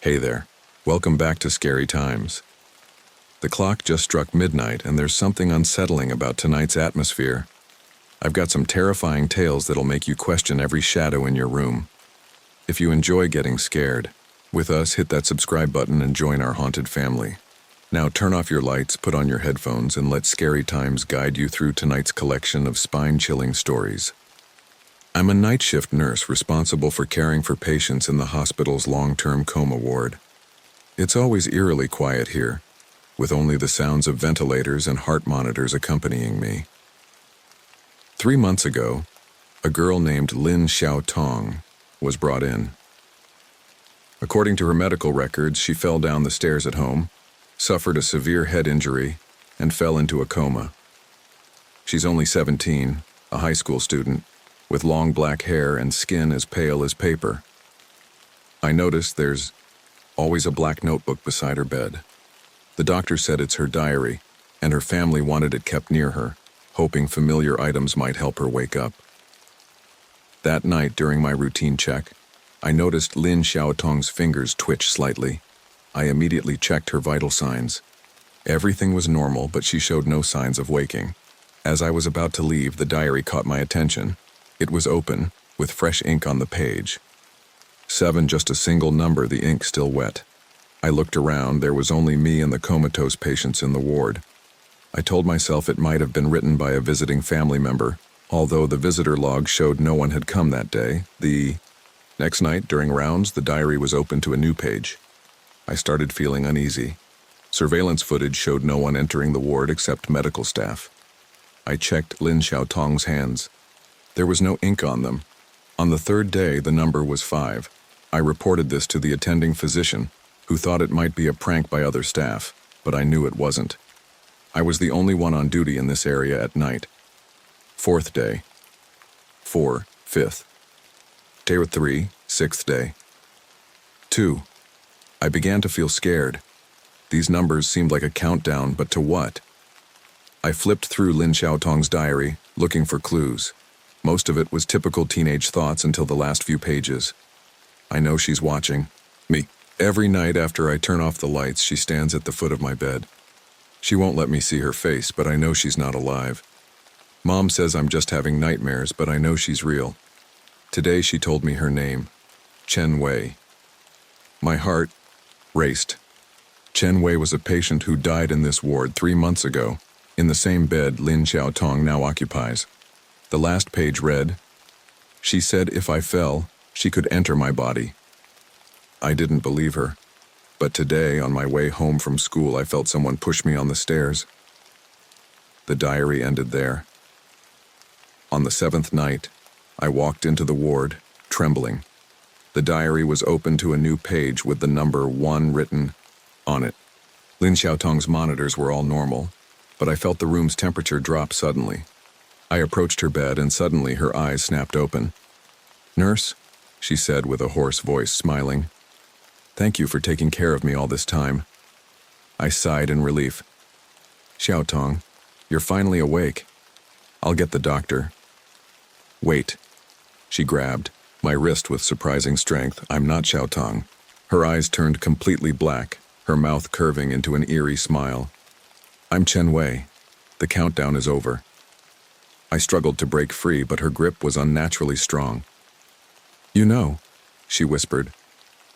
Hey there. Welcome back to Scary Times. The clock just struck midnight, and there's something unsettling about tonight's atmosphere. I've got some terrifying tales that'll make you question every shadow in your room. If you enjoy getting scared, with us, hit that subscribe button and join our haunted family. Now turn off your lights, put on your headphones, and let Scary Times guide you through tonight's collection of spine-chilling stories. I'm a night shift nurse responsible for caring for patients in the hospital's long-term coma ward. It's always eerily quiet here, with only the sounds of ventilators and heart monitors accompanying me. 3 months ago, a girl named Lin Xiaotong was brought in. According to her medical records, she fell down the stairs at home, suffered a severe head injury, and fell into a coma. She's only 17, a high school student, with long black hair and skin as pale as paper. I noticed there's always a black notebook beside her bed. The doctor said it's her diary, and her family wanted it kept near her, hoping familiar items might help her wake up. That night, during my routine check, I noticed Lin Xiaotong's fingers twitch slightly. I immediately checked her vital signs. Everything was normal, but she showed no signs of waking. As I was about to leave, the diary caught my attention. It was open, with fresh ink on the page. 7, just a single number, the ink still wet. I looked around. There was only me and the comatose patients in the ward. I told myself it might have been written by a visiting family member, although the visitor log showed no one had come that day. The next night, during rounds, the diary was open to a new page. I started feeling uneasy. Surveillance footage showed no one entering the ward except medical staff. I checked Lin Xiaotong's hands. There was no ink on them. On the third day, the number was 5. I reported this to the attending physician, who thought it might be a prank by other staff, but I knew it wasn't. I was the only one on duty in this area at night. 4th day. 4, 5th. Day 3, 6th day. 2. I began to feel scared. These numbers seemed like a countdown, but to what? I flipped through Lin Xiaotong's diary, looking for clues. Most of it was typical teenage thoughts until the last few pages. I know she's watching me. Every night after I turn off the lights, she stands at the foot of my bed. She won't let me see her face, but I know she's not alive. Mom says I'm just having nightmares, but I know she's real. Today she told me her name, Chen Wei. My heart raced. Chen Wei was a patient who died in this ward 3 months ago, in the same bed Lin Xiaotong now occupies. The last page read, "She said if I fell, she could enter my body." I didn't believe her, but today, on my way home from school, I felt someone push me on the stairs. The diary ended there. On the 7th night, I walked into the ward, trembling. The diary was open to a new page with the number 1 written on it. Lin Xiaotong's monitors were all normal, but I felt the room's temperature drop suddenly. I approached her bed, and suddenly her eyes snapped open. "Nurse," she said with a hoarse voice, smiling. "Thank you for taking care of me all this time." I sighed in relief. "Xiaotong, you're finally awake. I'll get the doctor." "Wait." She grabbed my wrist with surprising strength. "I'm not Xiaotong." Her eyes turned completely black, her mouth curving into an eerie smile. "I'm Chen Wei. The countdown is over." I struggled to break free, but her grip was unnaturally strong. "You know," she whispered,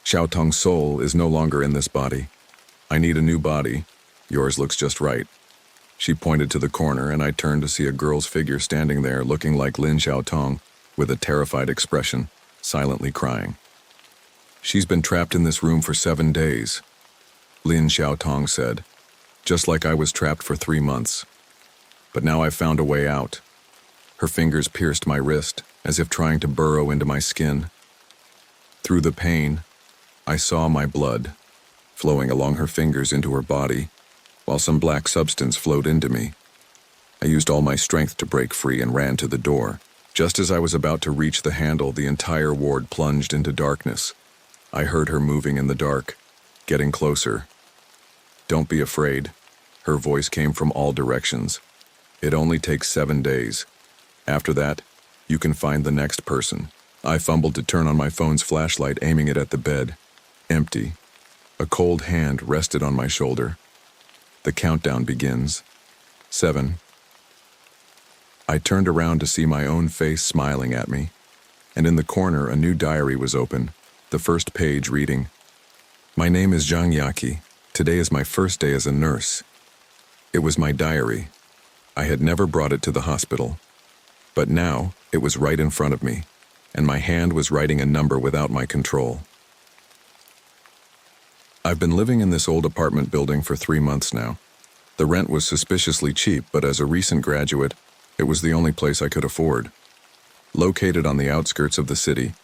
"Xiaotong's soul is no longer in this body. I need a new body. Yours looks just right." She pointed to the corner, and I turned to see a girl's figure standing there, looking like Lin Xiaotong, with a terrified expression, silently crying. "She's been trapped in this room for 7 days," Lin Xiaotong said, "just like I was trapped for 3 months. But now I've found a way out." Her fingers pierced my wrist, as if trying to burrow into my skin. Through the pain, I saw my blood, flowing along her fingers into her body, while some black substance flowed into me. I used all my strength to break free and ran to the door. Just as I was about to reach the handle, the entire ward plunged into darkness. I heard her moving in the dark, getting closer. "Don't be afraid." Her voice came from all directions. "It only takes 7 days. After that, you can find the next person." I fumbled to turn on my phone's flashlight, aiming it at the bed. Empty. A cold hand rested on my shoulder. The countdown begins. 7. I turned around to see my own face smiling at me, and in the corner a new diary was open, the first page reading, "My name is Zhang Yaqi. Today is my first day as a nurse." It was my diary. I had never brought it to the hospital, but now it was right in front of me, and my hand was writing a number without my control. I've been living in this old apartment building for 3 months now. The rent was suspiciously cheap, but as a recent graduate, it was the only place I could afford. Located on the outskirts of the city,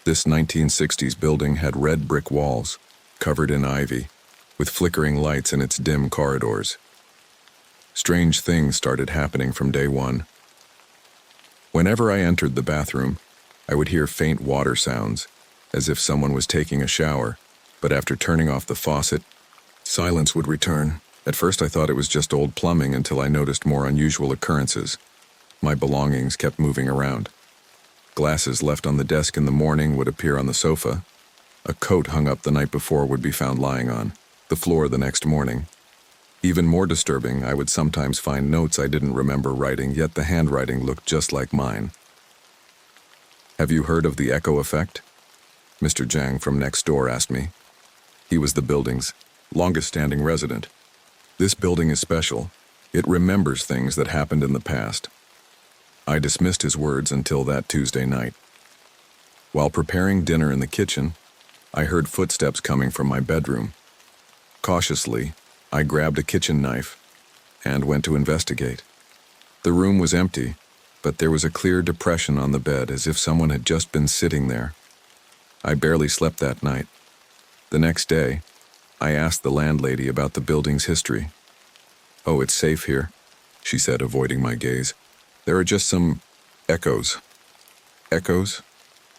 this 1960s building had red brick walls, covered in ivy, with flickering lights in its dim corridors. Strange things started happening from day one. Whenever I entered the bathroom, I would hear faint water sounds, as if someone was taking a shower, but after turning off the faucet, silence would return. At first I thought it was just old plumbing until I noticed more unusual occurrences. My belongings kept moving around. Glasses left on the desk in the morning would appear on the sofa. A coat hung up the night before would be found lying on the floor the next morning. Even more disturbing, I would sometimes find notes I didn't remember writing, yet the handwriting looked just like mine. "Have you heard of the echo effect?" Mr. Zhang from next door asked me. He was the building's longest-standing resident. "This building is special. It remembers things that happened in the past." I dismissed his words until that Tuesday night. While preparing dinner in the kitchen, I heard footsteps coming from my bedroom. Cautiously, I grabbed a kitchen knife and went to investigate. The room was empty, but there was a clear depression on the bed as if someone had just been sitting there. I barely slept that night. The next day, I asked the landlady about the building's history. "Oh, it's safe here," she said, avoiding my gaze. "There are just some echoes." Echoes?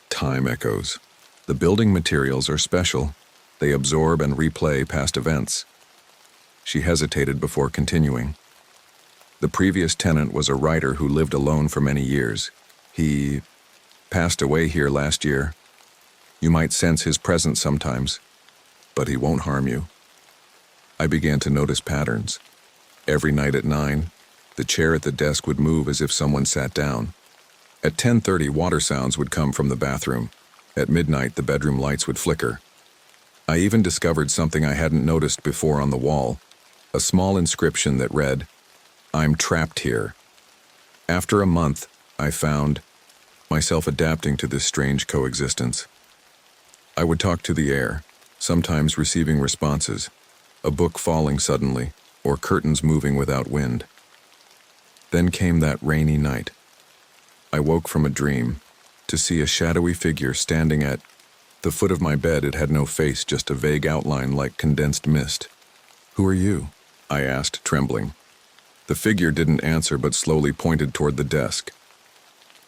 Time echoes. The building materials are special. They absorb and replay past events. She hesitated before continuing. "The previous tenant was a writer who lived alone for many years. He passed away here last year. You might sense his presence sometimes, but he won't harm you." I began to notice patterns. Every night at 9, the chair at the desk would move as if someone sat down. At 10:30, water sounds would come from the bathroom. At midnight, the bedroom lights would flicker. I even discovered something I hadn't noticed before on the wall, a small inscription that read, "I'm trapped here." After a month, I found myself adapting to this strange coexistence. I would talk to the air, sometimes receiving responses, a book falling suddenly, or curtains moving without wind. Then came that rainy night. I woke from a dream to see a shadowy figure standing at the foot of my bed. It had no face, just a vague outline like condensed mist. "Who are you?" I asked, trembling. The figure didn't answer but slowly pointed toward the desk.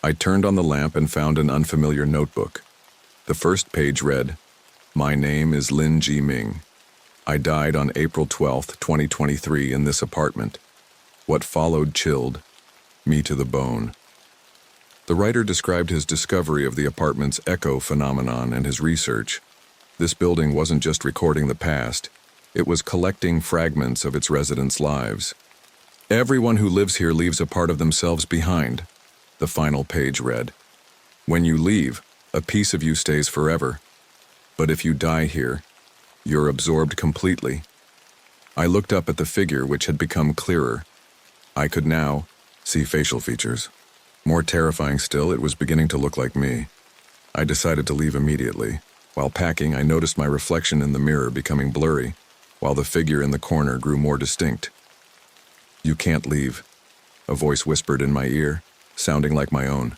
I turned on the lamp and found an unfamiliar notebook. The first page read, "My name is Lin Ji Ming. I died on April 12, 2023 in this apartment. What followed chilled me to the bone." The writer described his discovery of the apartment's echo phenomenon and his research. This building wasn't just recording the past, it was collecting fragments of its residents' lives. "Everyone who lives here leaves a part of themselves behind," the final page read. "When you leave, a piece of you stays forever. But if you die here, you're absorbed completely." I looked up at the figure, which had become clearer. I could now see facial features. More terrifying still, it was beginning to look like me. I decided to leave immediately. While packing, I noticed my reflection in the mirror becoming blurry, while the figure in the corner grew more distinct. "You can't leave," a voice whispered in my ear, sounding like my own.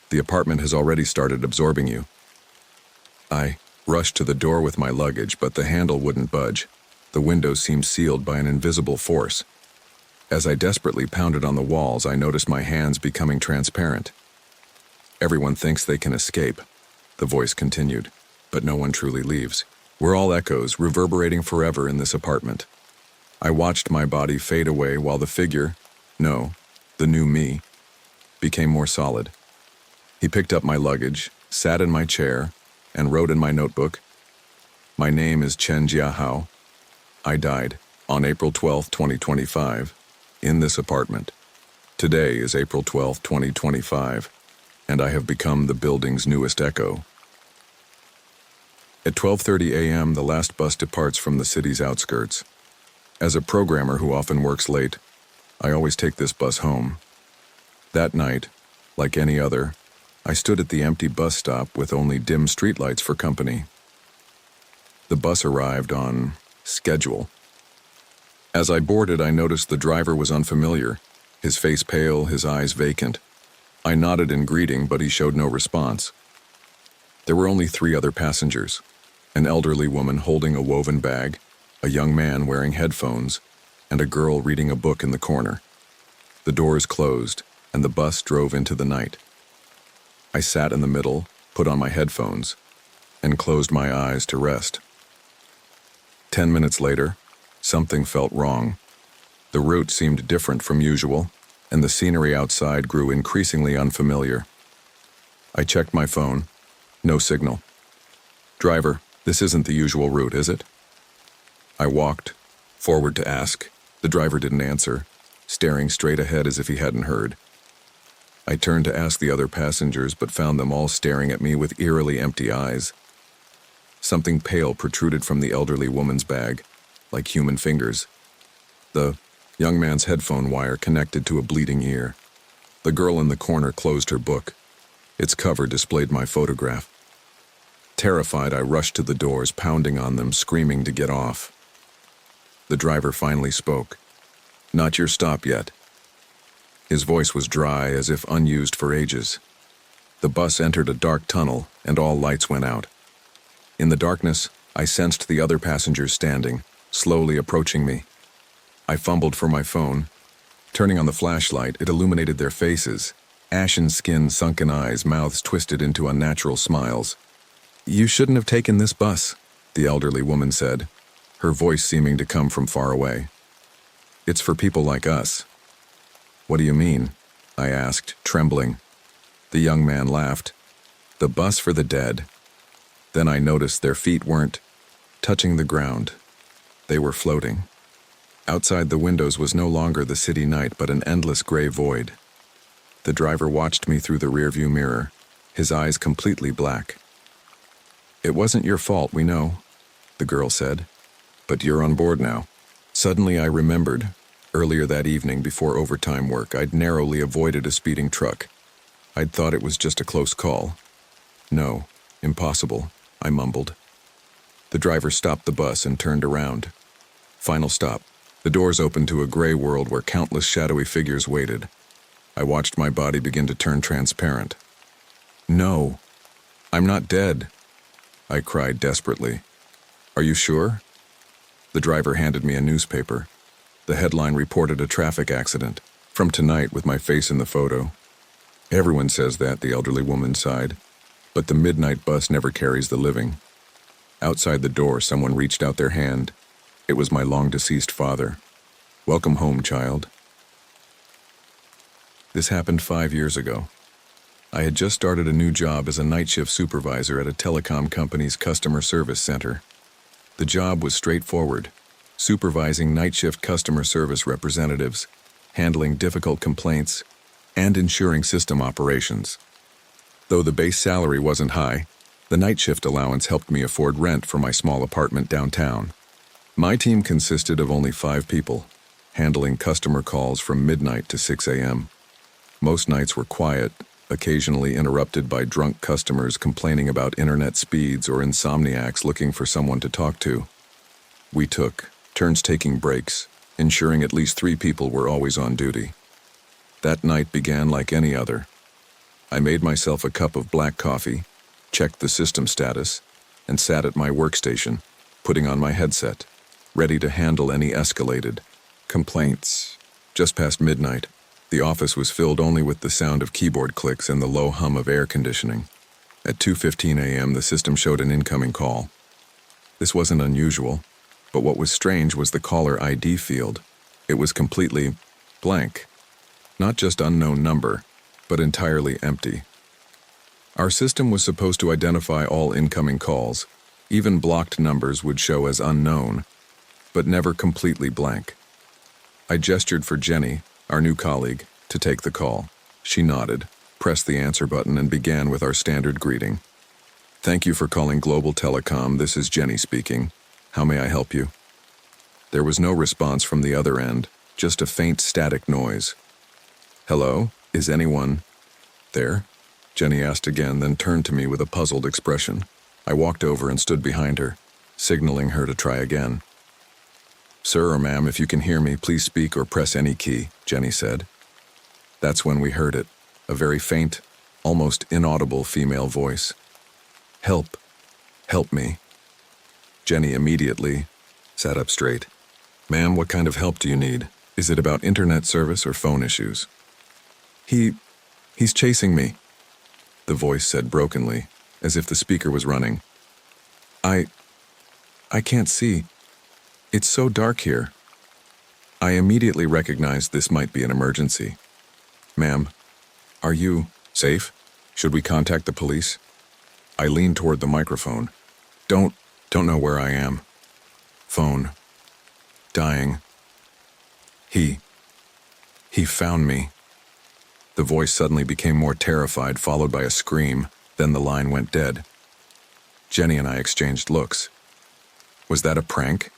"The apartment has already started absorbing you." I rushed to the door with my luggage, but the handle wouldn't budge. The window seemed sealed by an invisible force. As I desperately pounded on the walls, I noticed my hands becoming transparent. "Everyone thinks they can escape," the voice continued, "but no one truly leaves. We're all echoes, reverberating forever in this apartment." I watched my body fade away while the figure, no, the new me, became more solid. He picked up my luggage, sat in my chair, and wrote in my notebook, My name is Chen Jiahao. I died on April 12, 2025, in this apartment. Today is April 12, 2025, and I have become the building's newest echo. At 12:30 a.m., the last bus departs from the city's outskirts. As a programmer who often works late, I always take this bus home. That night, like any other, I stood at the empty bus stop with only dim streetlights for company. The bus arrived on schedule. As I boarded, I noticed the driver was unfamiliar, his face pale, his eyes vacant. I nodded in greeting, but he showed no response. There were only 3 other passengers: an elderly woman holding a woven bag, a young man wearing headphones, and a girl reading a book in the corner. The doors closed, and the bus drove into the night. I sat in the middle, put on my headphones, and closed my eyes to rest. 10 minutes later, something felt wrong. The route seemed different from usual, and the scenery outside grew increasingly unfamiliar. I checked my phone. No signal. "Driver, this isn't the usual route, is it?" I walked forward to ask. The driver didn't answer, staring straight ahead as if he hadn't heard. I turned to ask the other passengers, but found them all staring at me with eerily empty eyes. Something pale protruded from the elderly woman's bag, like human fingers. The young man's headphone wire connected to a bleeding ear. The girl in the corner closed her book. Its cover displayed my photograph. Terrified, I rushed to the doors, pounding on them, screaming to get off. The driver finally spoke. "Not your stop yet." His voice was dry, as if unused for ages. The bus entered a dark tunnel, and all lights went out. In the darkness, I sensed the other passengers standing, slowly approaching me. I fumbled for my phone. Turning on the flashlight, it illuminated their faces. Ashen skin, sunken eyes, mouths twisted into unnatural smiles. "You shouldn't have taken this bus," the elderly woman said, her voice seeming to come from far away. "It's for people like us." "What do you mean?" I asked, trembling. The young man laughed. "The bus for the dead." Then I noticed their feet weren't touching the ground. They were floating. Outside the windows was no longer the city night, but an endless gray void. The driver watched me through the rearview mirror, his eyes completely black. "It wasn't your fault, we know," the girl said. "But you're on board now." Suddenly I remembered, earlier that evening before overtime work, I'd narrowly avoided a speeding truck. I'd thought it was just a close call. "No, impossible," I mumbled. The driver stopped the bus and turned around. Final stop. The doors opened to a gray world where countless shadowy figures waited. I watched my body begin to turn transparent. "No, I'm not dead," I cried desperately. "Are you sure?" The driver handed me a newspaper. The headline reported a traffic accident. From tonight, with my face in the photo. "Everyone says that," the elderly woman sighed. "But the midnight bus never carries the living." Outside the door, someone reached out their hand. It was my long-deceased father. "Welcome home, child." This happened 5 years ago. I had just started a new job as a night shift supervisor at a telecom company's customer service center. The job was straightforward: supervising night shift customer service representatives, handling difficult complaints, and ensuring system operations. Though the base salary wasn't high, the night shift allowance helped me afford rent for my small apartment downtown. My team consisted of only 5 people, handling customer calls from midnight to 6 a.m. Most nights were quiet, occasionally interrupted by drunk customers complaining about internet speeds or insomniacs looking for someone to talk to. We took turns taking breaks, ensuring at least 3 people were always on duty. That night began like any other. I made myself a cup of black coffee, checked the system status, and sat at my workstation, putting on my headset, ready to handle any escalated complaints. Just past midnight, the office was filled only with the sound of keyboard clicks and the low hum of air conditioning. At 2:15 a.m., the system showed an incoming call. This wasn't unusual, but what was strange was the caller ID field. It was completely blank. Not just unknown number, but entirely empty. Our system was supposed to identify all incoming calls, Even blocked numbers would show as unknown, but never completely blank. I gestured for Jenny, our new colleague, to take the call. She nodded, pressed the answer button, and began with our standard greeting. "Thank you for calling Global Telecom. This is Jenny speaking. How may I help you?" There was no response from the other end, just a faint static noise. "Hello? Is anyone there?" Jenny asked again, then turned to me with a puzzled expression. I walked over and stood behind her, signaling her to try again. "Sir or ma'am, if you can hear me, please speak or press any key," Jenny said. That's when we heard it, a very faint, almost inaudible female voice. "Help. Help me." Jenny immediately sat up straight. "Ma'am, what kind of help do you need? Is it about internet service or phone issues?" He's chasing me," the voice said brokenly, as if the speaker was running. I can't see. It's so dark here." I immediately recognized this might be an emergency. "Ma'am, are you safe? Should we contact the police?" I leaned toward the microphone. Don't know where I am. Phone. Dying. He found me." The voice suddenly became more terrified, followed by a scream. Then the line went dead. Jenny and I exchanged looks. "Was that a prank?"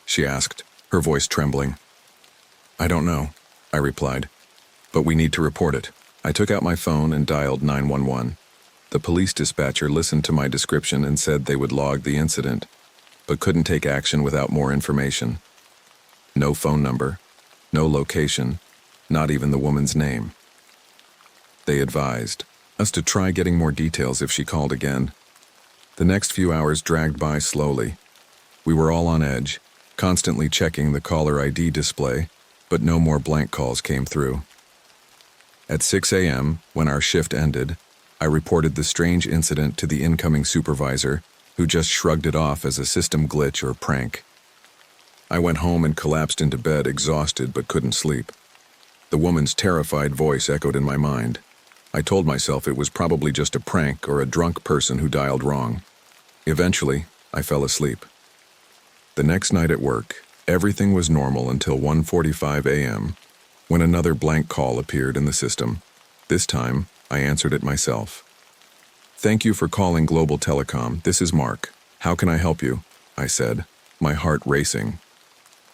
she asked, her voice trembling. "I don't know," I replied, "but we need to report it." I took out my phone and dialed 911. The police dispatcher listened to my description and said they would log the incident, but couldn't take action without more information. No phone number, no location, not even the woman's name. They advised us to try getting more details if she called again. The next few hours dragged by slowly. We were all on edge, constantly checking the caller ID display, but no more blank calls came through. At 6 a.m., when our shift ended, I reported the strange incident to the incoming supervisor, who just shrugged it off as a system glitch or prank. I went home and collapsed into bed, exhausted but couldn't sleep. The woman's terrified voice echoed in my mind. I told myself it was probably just a prank or a drunk person who dialed wrong. Eventually, I fell asleep. The next night at work, everything was normal until 1:45 a.m., when another blank call appeared in the system. This time, I answered it myself. "Thank you for calling Global Telecom. This is Mark. How can I help you?" I said, my heart racing.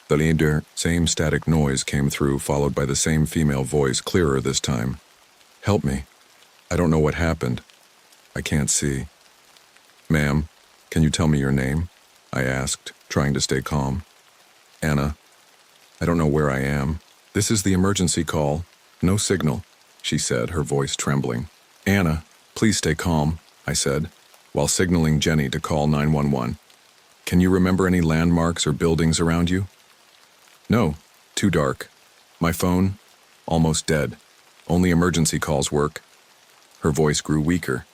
The same static noise came through, followed by the same female voice, clearer this time. "Help me. I don't know what happened. I can't see." "Ma'am, can you tell me your name?" I asked, trying to stay calm. "Anna. I don't know where I am. This is the emergency call. No signal," she said, her voice trembling. "Anna, please stay calm," I said, while signaling Jenny to call 911. "Can you remember any landmarks or buildings around you?" "No, too dark. My phone, almost dead. Only emergency calls work." Her voice grew weaker.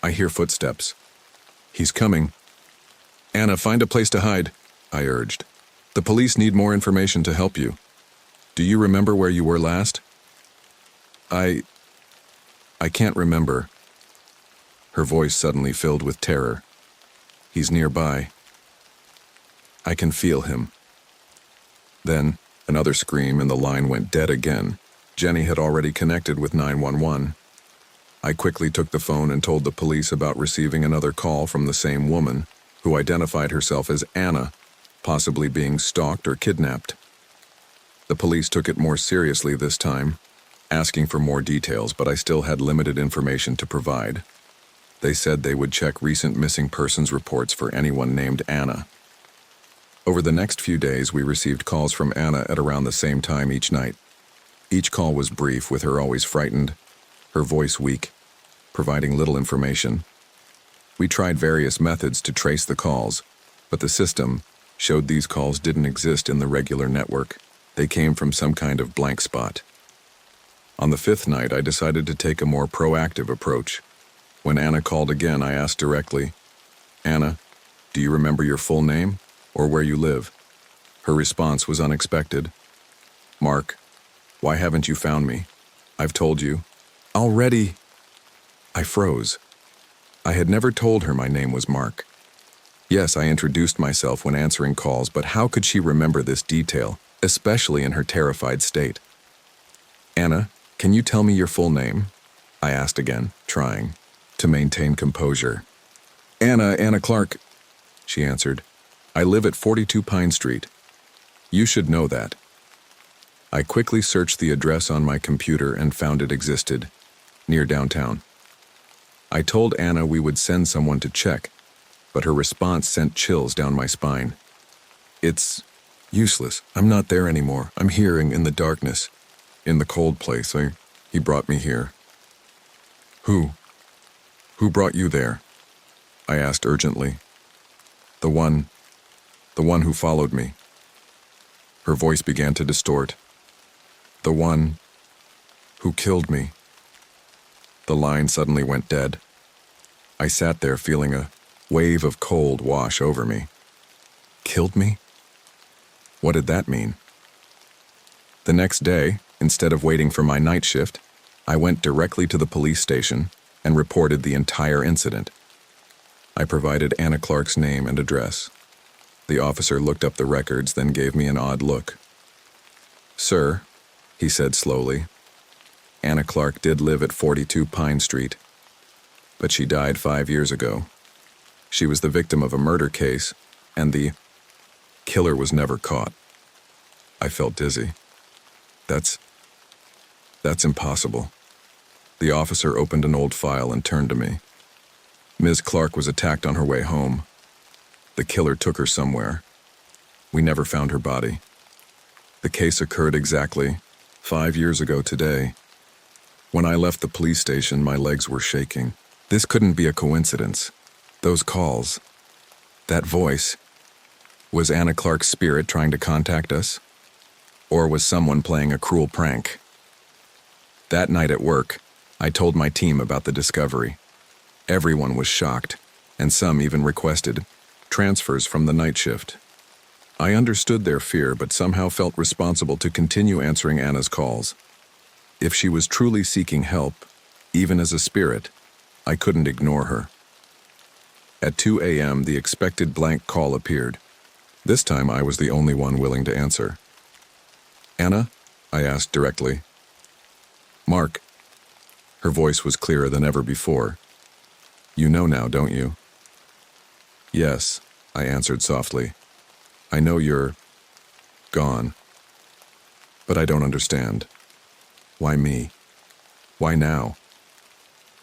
I hear footsteps. "He's coming." "Anna, find a place to hide," I urged. "The police need more information to help you. Do you remember where you were last?" I can't remember." Her voice suddenly filled with terror. "He's nearby. I can feel him." Then, another scream and the line went dead again. Jenny had already connected with 911. I quickly took the phone and told the police about receiving another call from the same woman, who identified herself as Anna, possibly being stalked or kidnapped. The police took it more seriously this time, asking for more details, but I still had limited information to provide. They said they would check recent missing persons reports for anyone named Anna. Over the next few days, we received calls from Anna at around the same time each night. Each call was brief, with her always frightened, her voice weak, providing little information. We tried various methods to trace the calls, but the system showed these calls didn't exist in the regular network. They came from some kind of blank spot. On the 5th night, I decided to take a more proactive approach. When Anna called again, I asked directly, "Anna, do you remember your full name or where you live?" Her response was unexpected. "Mark, why haven't you found me? I've told you." "Already." I froze. I had never told her my name was Mark. Yes, I introduced myself when answering calls, but how could she remember this detail, especially in her terrified state? Anna, can you tell me your full name? I asked again, trying to maintain composure. Anna Clark, she answered. I live at 42 Pine Street. You should know that. I quickly searched the address on my computer and found it existed, near downtown. I told Anna we would send someone to check, but her response sent chills down my spine. It's useless. I'm not there anymore. I'm here in the darkness, in the cold place. He brought me here. Who? Who brought you there? I asked urgently. The one who followed me. Her voice began to distort. The one who killed me. The line suddenly went dead. I sat there feeling a wave of cold wash over me. Killed me? What did that mean? The next day, instead of waiting for my night shift, I went directly to the police station and reported the entire incident. I provided Anna Clark's name and address. The officer looked up the records, then gave me an odd look. Sir, he said slowly, Anna Clark did live at 42 Pine Street, but she died 5 years ago. She was the victim of a murder case, and the killer was never caught. I felt dizzy. That's impossible. The officer opened an old file and turned to me. Ms. Clark was attacked on her way home. The killer took her somewhere. We never found her body. The case occurred exactly 5 years ago today. When I left the police station, my legs were shaking. This couldn't be a coincidence. Those calls, that voice, was Anna Clark's spirit trying to contact us? Or was someone playing a cruel prank? That night at work, I told my team about the discovery. Everyone was shocked, and some even requested transfers from the night shift. I understood their fear, but somehow felt responsible to continue answering Anna's calls. If she was truly seeking help, even as a spirit, I couldn't ignore her. At 2 a.m., the expected blank call appeared. This time, I was the only one willing to answer. Anna? I asked directly. Mark. Her voice was clearer than ever before. You know now, don't you? Yes, I answered softly. I know you're gone. But I don't understand. Why me? Why now?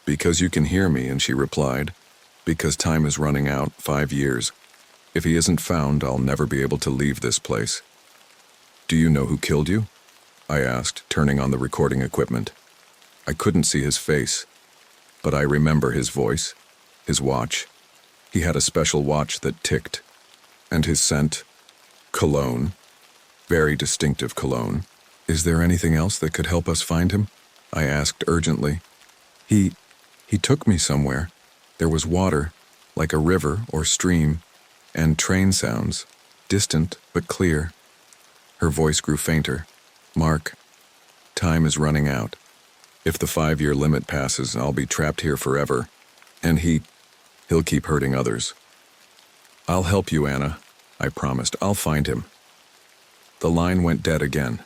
Because you can hear me, and she replied. Because time is running out, 5 years. If he isn't found, I'll never be able to leave this place. Do you know who killed you? I asked, turning on the recording equipment. I couldn't see his face, but I remember his voice, his watch. He had a special watch that ticked, and his scent, cologne, very distinctive cologne. Is there anything else that could help us find him? I asked urgently. He took me somewhere. There was water, like a river or stream, and train sounds, distant but clear. Her voice grew fainter. Mark, time is running out. If the 5-year limit passes, I'll be trapped here forever, and he'll keep hurting others. I'll help you, Anna, I promised. I'll find him. The line went dead again.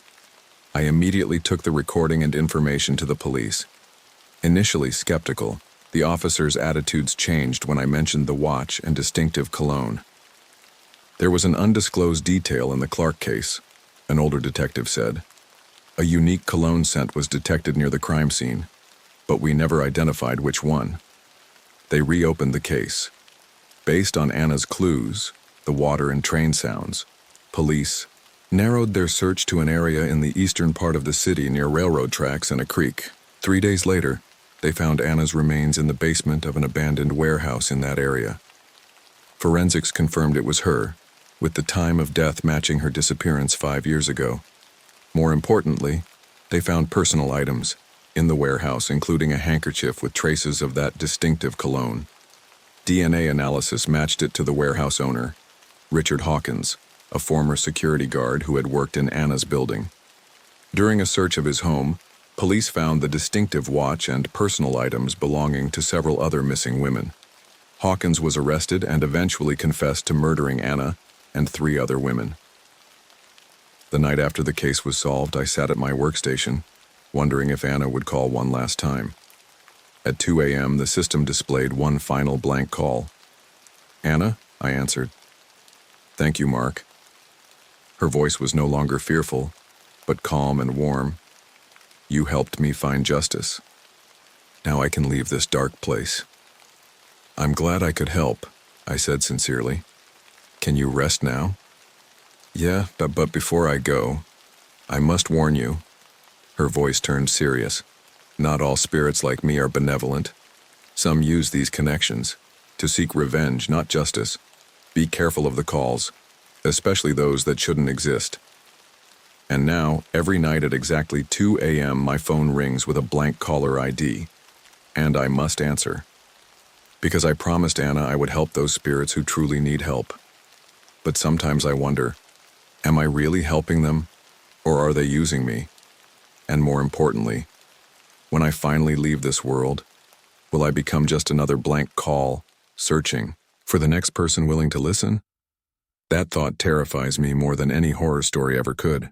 I immediately took the recording and information to the police. Initially skeptical, the officers' attitudes changed when I mentioned the watch and distinctive cologne. There was an undisclosed detail in the Clark case, an older detective said. A unique cologne scent was detected near the crime scene, but we never identified which one. They reopened the case. Based on Anna's clues, the water and train sounds, police narrowed their search to an area in the eastern part of the city near railroad tracks and a creek. 3 days later, they found Anna's remains in the basement of an abandoned warehouse in that area. Forensics confirmed it was her, with the time of death matching her disappearance 5 years ago. More importantly, they found personal items in the warehouse, including a handkerchief with traces of that distinctive cologne. DNA analysis matched it to the warehouse owner, Richard Hawkins, a former security guard who had worked in Anna's building. During a search of his home, police found the distinctive watch and personal items belonging to several other missing women. Hawkins was arrested and eventually confessed to murdering Anna and 3 other women. The night after the case was solved, I sat at my workstation, wondering if Anna would call one last time. At 2 a.m., the system displayed one final blank call. "Anna?" I answered. "Thank you, Mark." Her voice was no longer fearful, but calm and warm. "You helped me find justice. Now I can leave this dark place." "I'm glad I could help," I said sincerely. "Can you rest now?" "Yeah, but before I go, I must warn you." Her voice turned serious. "Not all spirits like me are benevolent. Some use these connections to seek revenge, not justice. Be careful of the calls, especially those that shouldn't exist." And now, every night at exactly 2 a.m., my phone rings with a blank caller ID, and I must answer. Because I promised Anna I would help those spirits who truly need help. But sometimes I wonder, am I really helping them, or are they using me? And more importantly, when I finally leave this world, will I become just another blank call, searching for the next person willing to listen? That thought terrifies me more than any horror story ever could.